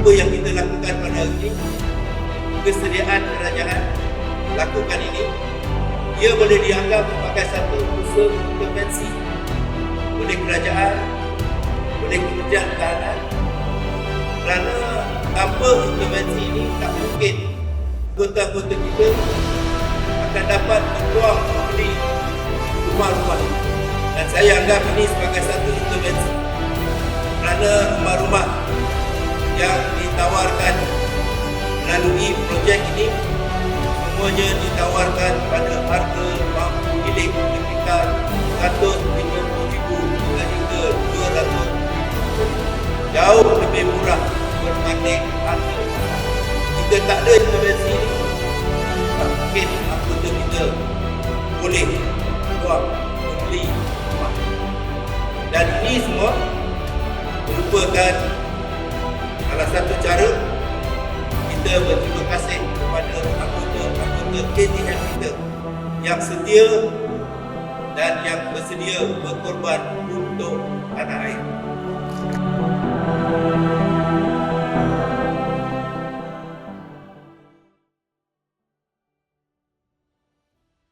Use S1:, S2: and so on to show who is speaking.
S1: apa yang kita lakukan pada hari ini, kesediaan kerajaan lakukan ini, ia boleh dianggap sebagai satu unsur intervensi oleh kerajaan, oleh Kementerian Pertahanan, kerana tanpa intervensi ini tak mungkin anggota-anggota kita akan dapat berpeluang membeli rumah-rumah. Dan saya anggap ini sebagai satu intervensi, kerana rumah-rumah yang ditawarkan melalui projek ini semuanya ditawarkan pada harga mampu milik sekitar RM150,000 hingga RM200,000, jauh lebih murah berbanding harga. Jika tak ada intervensi ini, tak mungkin anggota kita boleh buat membeli rumah. Dan ini semua merupakan salah satu cara kita berterima kasih kepada anggota-anggota KTM kita yang setia dan yang bersedia berkorban untuk tanah air.